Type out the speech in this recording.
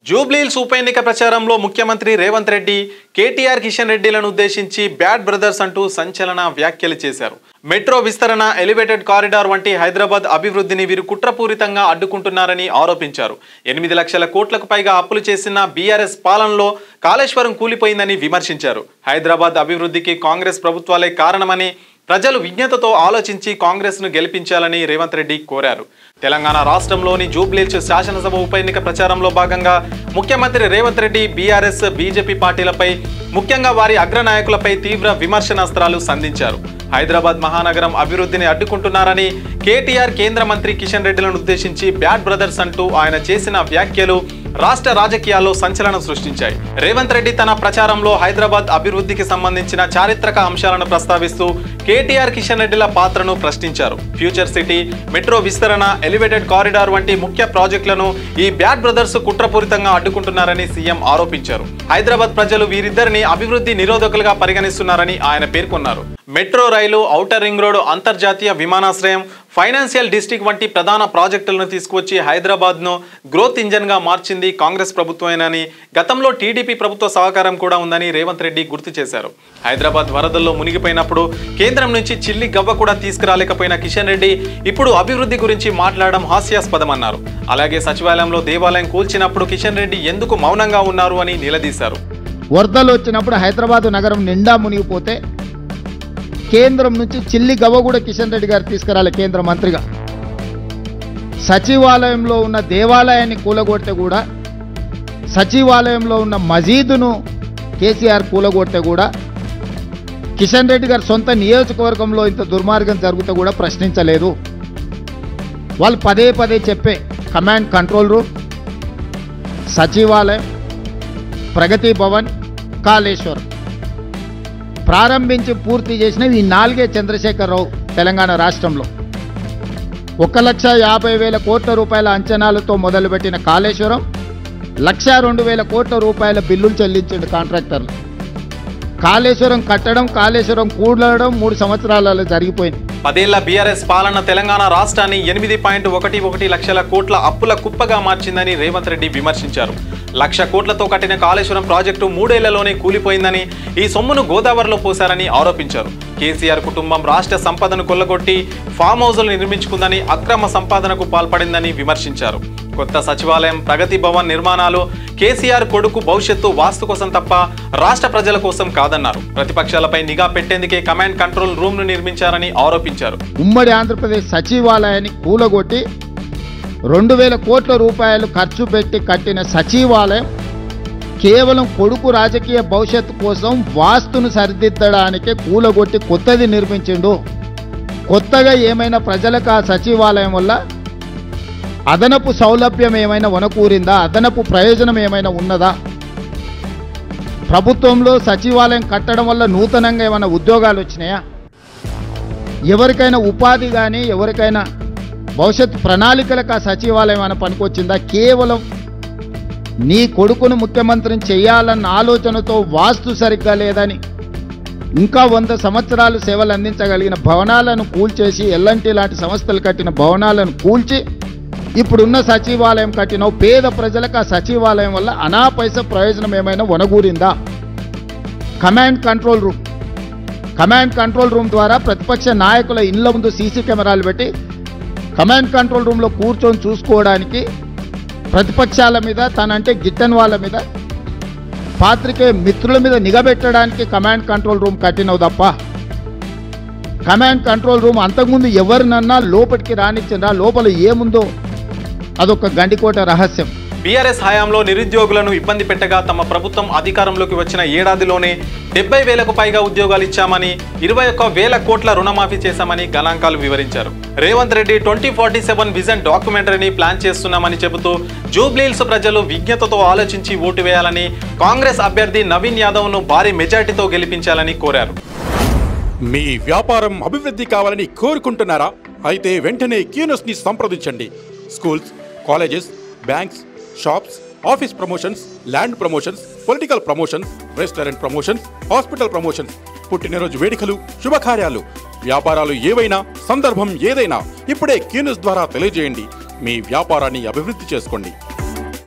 జూబ్లీహిల్స్ ఉప ఎన్నిక ప్రచారంలో ముఖ్యమంత్రి రేవంత్ రెడ్డి కేటీఆర్ కిషన్ రెడ్డిలను ఉద్దేశించి బ్యాడ్ బ్రదర్స్ అంటూ సంచలన వ్యాఖ్యలు చేశారు. మెట్రో విస్తరణ, ఎలివేటెడ్ కారిడార్ వంటి హైదరాబాద్ అభివృద్ధిని వీరు కుట్రపూరితంగా అడ్డుకుంటున్నారని ఆరోపించారు. 8 లక్షల కోట్లకు పైగా అప్పులు చేసిన బీఆర్ఎస్ పాలనలో కాళేశ్వరం కూలిపోయిందని విమర్శించారు. హైదరాబాద్ అభివృద్ధికి కాంగ్రెస్ ప్రభుత్వాలే కారణమని, ప్రజలు విజ్ఞతతో ఆలోచించి కాంగ్రెస్ను గెలిపించాలని రేవంత్ రెడ్డి కోరారు. తెలంగాణ రాష్ట్రంలోని జూబ్లీహిల్స్ శాసనసభ ఉప ఎన్నిక ప్రచారంలో భాగంగా ముఖ్యమంత్రి రేవంత్ రెడ్డి బీఆర్ఎస్, బీజేపీ పార్టీలపై, ముఖ్యంగా వారి అగ్రనాయకులపై తీవ్ర విమర్శనాస్త్రాలు సంధించారు. హైదరాబాద్ మహానగరం అభివృద్ధిని అడ్డుకుంటున్నారని, కేటీఆర్, కేంద్ర మంత్రి కిషన్ రెడ్డిలను ఉద్దేశించి బ్యాడ్ బ్రదర్స్ అంటూ ఆయన చేసిన వ్యాఖ్యలు రాష్ట్ర రాజకీయాల్లో సంచలనం సృష్టించాయి. రేవంత్ రెడ్డి తన ప్రచారంలో హైదరాబాద్ అభివృద్ధికి సంబంధించిన చారిత్రక అంశాలను ప్రస్తావిస్తూ కేటీఆర్, కిషన్ రెడ్డిల పాత్రను ప్రశ్నించారు. ఫ్యూచర్ సిటీ, మెట్రో విస్తరణ, ఎలివేటెడ్ కారిడార్ వంటి ముఖ్య ప్రాజెక్టులను ఈ బ్యాడ్ బ్రదర్స్ కుట్రపూరితంగా అడ్డుకుంటున్నారని సీఎం ఆరోపించారు. హైదరాబాద్ ప్రజలు వీరిద్దరిని అభివృద్ధి నిరోధకులుగా పరిగణిస్తున్నారని ఆయన పేర్కొన్నారు. మెట్రో రైలు, ఔటర్ రింగ్ రోడ్, అంతర్జాతీయ విమానాశ్రయం, ఫైనాన్షియల్ డిస్ట్రిక్ట్ వంటి ప్రధాన ప్రాజెక్టులను తీసుకువచ్చి హైదరాబాద్ను గ్రోత్ ఇంజన్గా మార్చింది కాంగ్రెస్ ప్రభుత్వమేనని, గతంలో టీడీపీ ప్రభుత్వ సహకారం కూడా ఉందని రేవంత్ రెడ్డి గుర్తు చేశారు. హైదరాబాద్ వరదల్లో మునిగిపోయినప్పుడు కేంద్రం నుంచి చిల్లి గవ్వ కూడా తీసుకురాలేకపోయిన కిషన్ రెడ్డి ఇప్పుడు అభివృద్ధి గురించి మాట్లాడడం హాస్యాస్పదమన్నారు. అలాగే సచివాలయంలో దేవాలయం కూల్చినప్పుడు కిషన్ రెడ్డి ఎందుకు మౌనంగా ఉన్నారు అని నిలదీశారు. వరదలు వచ్చినప్పుడు హైదరాబాద్ నగరం నిండా మునిగిపోతే కేంద్రం నుంచి చిల్లి గవ్వ కూడా కిషన్ రెడ్డి గారు తీసుకురాలి కేంద్ర మంత్రిగా. సచివాలయంలో ఉన్న దేవాలయాన్ని కూలగొడితే కూడా, సచివాలయంలో ఉన్న మసీదును కేసీఆర్ కూలగొడితే కూడా, కిషన్ రెడ్డి గారు సొంత నియోజకవర్గంలో ఇంత దుర్మార్గం జరిగితే కూడా ప్రశ్నించలేదు. వాళ్ళు పదే పదే చెప్పే కమాండ్ కంట్రోల్ రూమ్, సచివాలయం, ప్రగతి భవన్, కాళేశ్వరం ప్రారంభించి పూర్తి చేసినవి ఈ 4 చంద్రశేఖరరావు తెలంగాణ రాష్ట్రంలో. 1,50,000 కోట్ల రూపాయల అంచనాలతో మొదలుపెట్టిన కాళేశ్వరం 1,02,000 కోట్ల రూపాయల బిల్లులు చెల్లించిండు కాంట్రాక్టర్లు. కాళేశ్వరం కట్టడం, కాళేశ్వరం కూడడం 3 సంవత్సరాలలో జరిగిపోయింది. 10 ఏళ్ల బీఆర్ఎస్ పాలన తెలంగాణ రాష్ట్రాన్ని 8.11 లక్షల కోట్ల అప్పుల కుప్పగా మార్చిందని రేవంత్ రెడ్డి విమర్శించారు. 1,00,000 కోట్లతో కట్టిన కాళేశ్వరం ప్రాజెక్టు 3 ఏళ్లలోనే కూలిపోయిందని, ఈ సొమ్మును గోదావరిలో పోశారని ఆరోపించారు. కేసీఆర్ కుటుంబం రాష్ట్ర సంపదను కొల్లగొట్టి ఫామ్ హౌజులు నిర్మించుకుందని, అక్రమ సంపాదనకు పాల్పడిందని విమర్శించారు. కొత్త సచివాలయం, ప్రగతి భవన్ నిర్మాణాలు కేసీఆర్ కొడుకు భవిష్యత్తు వాస్తు కోసం తప్ప రాష్ట్ర ప్రజల కోసం కాదన్నారు. ప్రతిపక్షాలపై నిఘా పెట్టేందుకే కమాండ్ కంట్రోల్ రూమ్ ను నిర్మించారని ఆరోపించారు. ఉమ్మడి ఆంధ్రప్రదేశ్ సచివాలయాన్ని కూలగొట్టి 2,000 కోట్ల రూపాయలు ఖర్చు పెట్టి కట్టిన సచివాలయం కేవలం కొడుకు రాజకీయ భవిష్యత్తు కోసం వాస్తును సరిదిద్దడానికే కూలగొట్టి కొత్తది నిర్మించిండు. కొత్తగా ఏమైనా ప్రజలకు ఆ సచివాలయం వల్ల అదనపు సౌలభ్యం ఏమైనా వనకూరిందా? అదనపు ప్రయోజనం ఏమైనా ఉన్నదా? ప్రభుత్వంలో సచివాలయం కట్టడం వల్ల నూతనంగా ఏమైనా ఉద్యోగాలు వచ్చినాయా? ఎవరికైనా ఉపాధి కానీ, ఎవరికైనా భవిష్యత్ ప్రణాళికలకు ఆ సచివాలయం అని పనికొచ్చిందా? కేవలం నీ కొడుకును ముఖ్యమంత్రిని చేయాలన్న ఆలోచనతో వాస్తు సరిగ్గా లేదని ఇంకా 100 సంవత్సరాలు సేవలు అందించగలిగిన భవనాలను కూల్చేసి, ఎల్ఎన్టీ లాంటి సంస్థలు కట్టిన భవనాలను కూల్చి ఇప్పుడున్న సచివాలయం కట్టిన పేద ప్రజలకు ఆ సచివాలయం వల్ల అనాపైస ప్రయోజనం ఏమైనా వనగూరిందా? Command control room, command control room ద్వారా ప్రతిపక్ష నాయకుల ఇళ్ల ముందు సీసీ కెమెరాలు పెట్టి కమాండ్ కంట్రోల్ రూమ్లో కూర్చొని చూసుకోవడానికి, ప్రతిపక్షాల మీద, తనంటే గిట్టని వాళ్ళ మీద, పాత్రికేయ మిత్రుల మీద నిఘబెట్టడానికి కమాండ్ కంట్రోల్ రూమ్ కట్టినవు తప్ప కమాండ్ కంట్రోల్ రూమ్ అంతకుముందు ఎవరినన్నా లోపలికి రానిచ్చిందా? లోపల ఏముందో అదొక గండికోట రహస్యం. బీఆర్ఎస్ హయాంలో నిరుద్యోగులను ఇబ్బంది పెట్టగా తమ ప్రభుత్వం అధికారంలోకి వచ్చిన ఏడాదిలోనే 70,000కు పైగా ఉద్యోగాలు ఇచ్చామని, 21,000 కోట్ల రుణమాఫీ చేశామని గణాంకాలు వివరించారు. రేవంత్ రెడ్డి 2047 విజన్ డాక్యుమెంటరీని ప్లాన్ చేస్తున్నామని చెబుతూ జూబ్లీహిల్స్ ప్రజలు విజ్ఞతతో ఆలోచించి ఓటు వేయాలని, కాంగ్రెస్ అభ్యర్థి నవీన్ యాదవ్ను భారీ మెజార్టీతో గెలిపించాలని కోరారు. మీ వ్యాపారం అభివృద్ధి కావాలని కోరుకుంటున్నారా? అయితే వెంటనే క్యూనస్ ని సంప్రదించండి. Schools, colleges, banks, shops, office promotions, land promotions, political promotions, restaurant promotions, hospital promotions, పుట్టినరోజు వేడుకలు, శుభకార్యాలు, వ్యాపారాలు ఏవైనా, సందర్భం ఏదైనా ఇప్పుడే క్యూనస్ ద్వారా తెలియజేయండి. మీ వ్యాపారాన్ని అభివృద్ధి చేసుకోండి.